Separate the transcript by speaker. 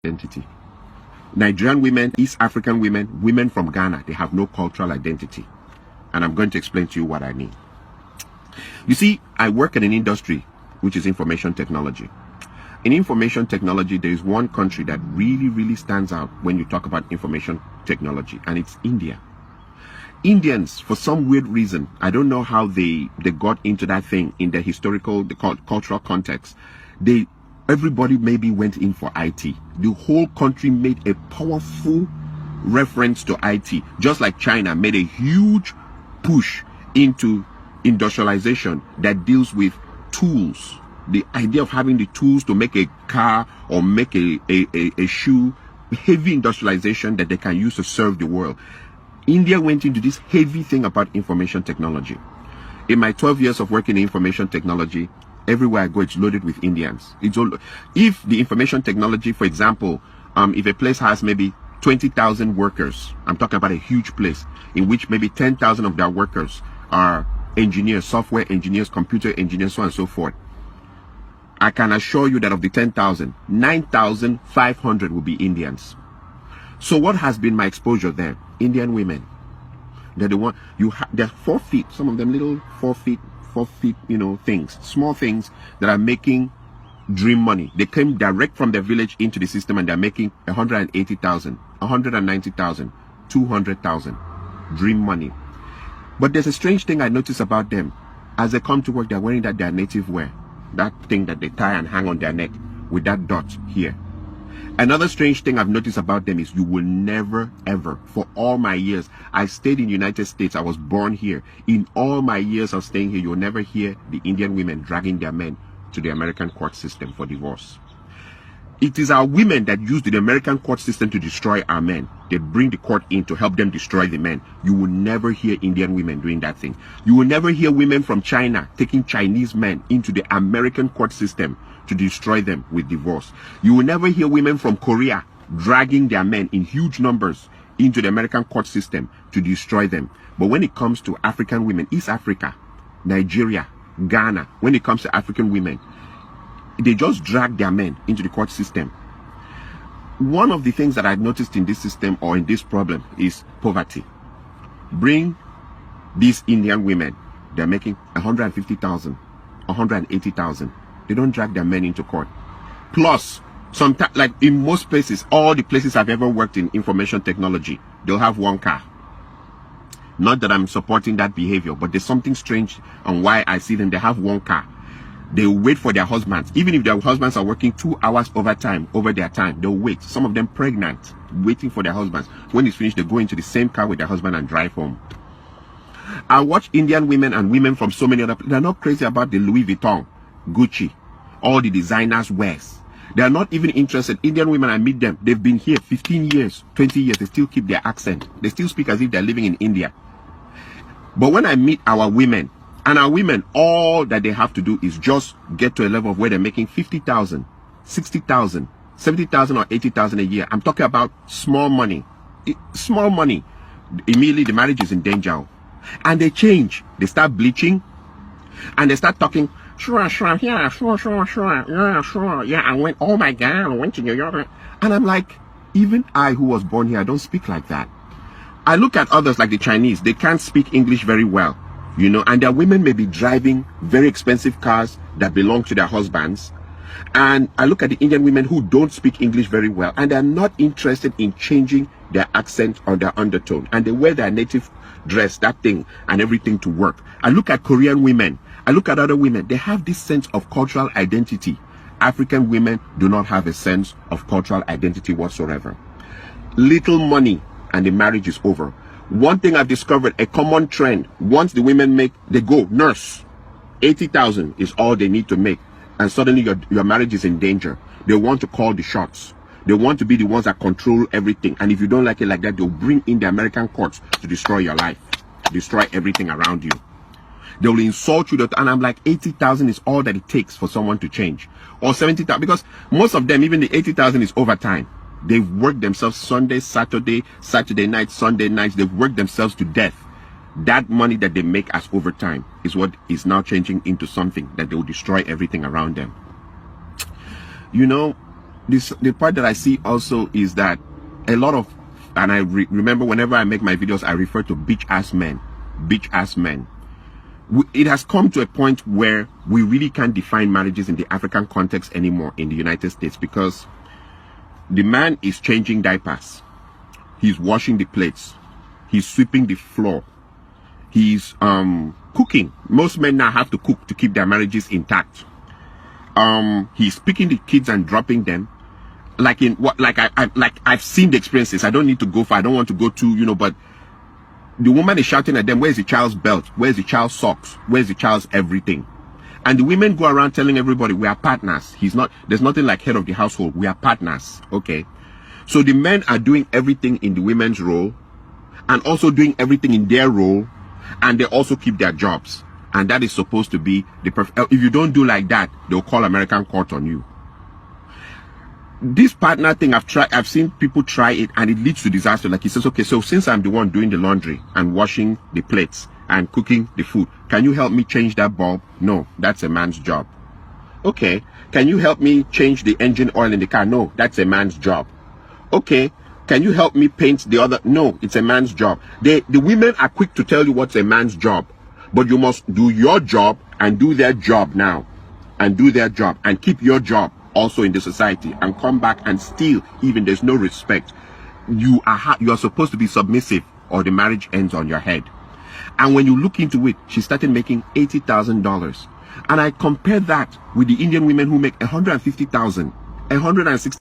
Speaker 1: identity. Nigerian women, East African women, women from Ghana, they have no cultural identity. And I'm going to explain to you what I mean. You see, I work in an industry which is information technology. In information technology, there is one country that really stands out when you talk about information technology, and it's India. Indians, for some weird reason, I don't know how they got into that thing in the historical, the cultural context. Everybody maybe went in for IT. The whole country made a powerful reference to IT, just like China made a huge push into industrialization that deals with tools. The idea of having the tools to make a car or make a shoe, heavy industrialization that they can use to serve the world. India went into this heavy thing about information technology. In my 12 years of working in information technology, everywhere I go, it's loaded with Indians. If the information technology, for example, if a place has maybe 20,000 workers, I'm talking about a huge place, in which maybe 10,000 of their workers are engineers, software engineers, computer engineers, so on and so forth. I can assure you that of the 10,000, 9,500 will be Indians. So what has been my exposure there? Indian women. They're the one, they're 4 feet, some of them little 4 feet, things, small things that are making dream money. They came direct from their village into the system and they're making 180,000, 190,000, 200,000 dream money. But there's a strange thing I notice about them. As they come to work, they're wearing their native wear, that thing that they tie and hang on their neck with that dot here. Another strange thing I've noticed about them is you will never ever, for all my years, I stayed in the United States, I was born here. In all my years of staying here, you'll never hear the Indian women dragging their men to the American court system for divorce. It is our women that use the American court system to destroy our men. They bring the court in to help them destroy the men. You will never hear Indian women doing that thing. You will never hear women from China taking Chinese men into the American court system to destroy them with divorce. You will never hear women from Korea dragging their men in huge numbers into the American court system to destroy them. But when it comes to African women, East Africa, Nigeria, Ghana, when it comes to African women, they just drag their men into the court system. One of the things that I've noticed in this system or in this problem is poverty. Bring these Indian women, they're making 150,000, 180,000. They don't drag their men into court. Plus, sometimes, like in most places, all the places I've ever worked in information technology, they'll have one car. Not that I'm supporting that behavior, but there's something strange on why I see them. They have one car. They wait for their husbands. Even if their husbands are working 2 hours overtime, over their time, they'll wait. Some of them pregnant, waiting for their husbands. When it's finished, they go into the same car with their husband and drive home. I watch Indian women and women from so many other places. They're not crazy about the Louis Vuitton, Gucci, all the designers wears. They are not even interested. Indian women, I meet them, they've been here 15 years, 20 years. They still keep their accent. They still speak as if they're living in India. But when I meet our women, and our women, all that they have to do is just get to a level of where they're making 50,000, 60,000, 70,000 or 80,000 a year. I'm talking about small money. Small money. Immediately the marriage is in danger. And they change. They start bleaching. And they start talking, sure, yeah, sure. Yeah, I went, oh my God, I went to New York. And I'm like, even I who was born here, I don't speak like that. I look at others like the Chinese. They can't speak English very well. And their women may be driving very expensive cars that belong to their husbands. And I look at the Indian women who don't speak English very well, and they're not interested in changing their accent or their undertone. And they wear their native dress, that thing, and everything to work. I look at Korean women. I look at other women. They have this sense of cultural identity. African women do not have a sense of cultural identity whatsoever. Little money, and the marriage is over. One thing I've discovered, a common trend, once the women make, they go, nurse, 80,000 is all they need to make. And suddenly your marriage is in danger. They want to call the shots. They want to be the ones that control everything. And if you don't like it like that, they'll bring in the American courts to destroy your life, destroy everything around you. They will insult you. And I'm like, 80,000 is all that it takes for someone to change. Or 70,000, because most of them, even the 80,000 is overtime. They've worked themselves Sunday, Saturday, Saturday night, Sunday nights. They've worked themselves to death. That money that they make as overtime is what is now changing into something that they will destroy everything around them. the part that I see also is that a lot of, and I remember whenever I make my videos, I refer to bitch ass men. It has come to a point where we really can't define marriages in the African context anymore in the United States, because the man is changing diapers, he's washing the plates, he's sweeping the floor, he's cooking. Most men now have to cook to keep their marriages intact. He's picking the kids and dropping them. Like I've seen the experiences. I don't need to go far. I don't want to go to, you know, but the woman is shouting at them, where's the child's belt? Where's the child's socks? Where's the child's everything? And the women go around telling everybody, we are partners. There's nothing like head of the household. We are partners. Okay. So the men are doing everything in the women's role and also doing everything in their role, and they also keep their jobs. And that is supposed to be the perfect. If you don't do like that, they'll call American court on you. This partner thing, I've seen people try it, and it leads to disaster. Like he says, okay, so since I'm the one doing the laundry and washing the plates and cooking the food, can you help me change that bulb? No, that's a man's job. Okay, can you help me change the engine oil in the car? No, that's a man's job. Okay, can you help me paint the other? No, it's a man's job. The women are quick to tell you what's a man's job, but you must do your job and do their job now, and do their job and keep your job also in the society, and come back and still, even there's no respect. You are supposed to be submissive, or the marriage ends on your head. And when you look into it, she started making $80,000, and I compare that with the Indian women who make $150,000, $160,000.